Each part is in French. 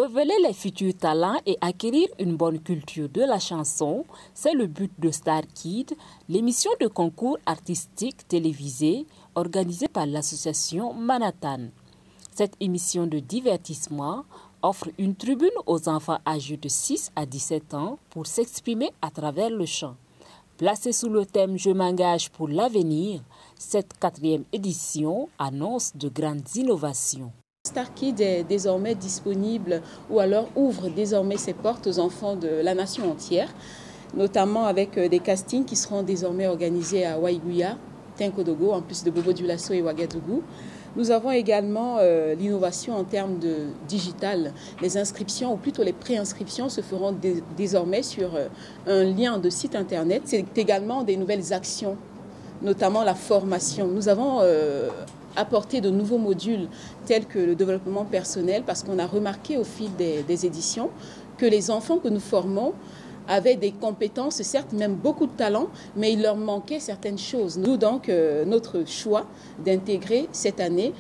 Révéler les futurs talents et acquérir une bonne culture de la chanson, c'est le but de Star Kids, l'émission de concours artistique télévisée organisée par l'association Manhattan. Cette émission de divertissement offre une tribune aux enfants âgés de 6 à 17 ans pour s'exprimer à travers le chant. Placée sous le thème « Je m'engage pour l'avenir », cette 4e édition annonce de grandes innovations. Star Kids est désormais disponible ou alors ouvre désormais ses portes aux enfants de la nation entière, notamment avec des castings qui seront désormais organisés à Waiguya, Tinkodogo, en plus de Bobo Dioulasso et Ouagadougou. Nous avons également l'innovation en termes de digital. Les inscriptions, ou plutôt les préinscriptions, se feront désormais sur un lien de site internet. C'est également des nouvelles actions, notamment la formation. Nous avons apporté de nouveaux modules tels que le développement personnel parce qu'on a remarqué au fil des éditions que les enfants que nous formons avaient des compétences, certes même beaucoup de talent, mais il leur manquait certaines choses. Nous donc, notre choix d'intégrer cette année,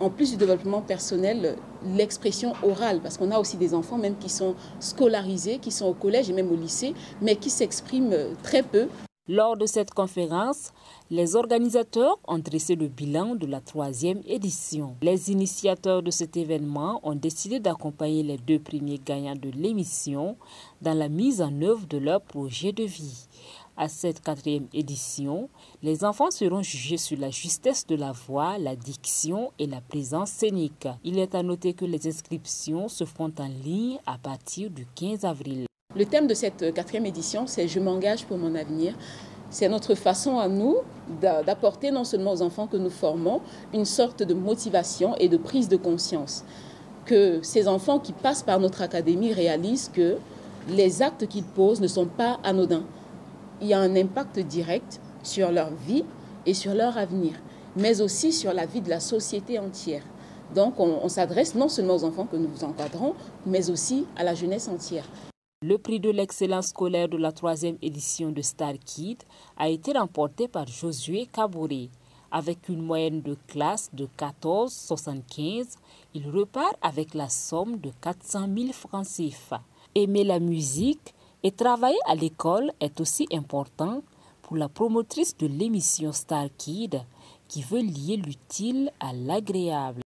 en plus du développement personnel, l'expression orale, parce qu'on a aussi des enfants même qui sont scolarisés, qui sont au collège et même au lycée, mais qui s'expriment très peu. Lors de cette conférence, les organisateurs ont dressé le bilan de la 3e édition. Les initiateurs de cet événement ont décidé d'accompagner les 2 premiers gagnants de l'émission dans la mise en œuvre de leur projet de vie. À cette 4e édition, les enfants seront jugés sur la justesse de la voix, la diction et la présence scénique. Il est à noter que les inscriptions se font en ligne à partir du 15 avril. Le thème de cette 4e édition, c'est « Je m'engage pour mon avenir ». C'est notre façon à nous d'apporter non seulement aux enfants que nous formons une sorte de motivation et de prise de conscience. Que ces enfants qui passent par notre académie réalisent que les actes qu'ils posent ne sont pas anodins. Il y a un impact direct sur leur vie et sur leur avenir, mais aussi sur la vie de la société entière. Donc on s'adresse non seulement aux enfants que nous encadrons, mais aussi à la jeunesse entière. Le prix de l'excellence scolaire de la 3e édition de Star Kids a été remporté par Josué Kabouré. Avec une moyenne de classe de 14,75, il repart avec la somme de 400 000 francs CFA. Aimer la musique et travailler à l'école est aussi important pour la promotrice de l'émission Star Kids qui veut lier l'utile à l'agréable.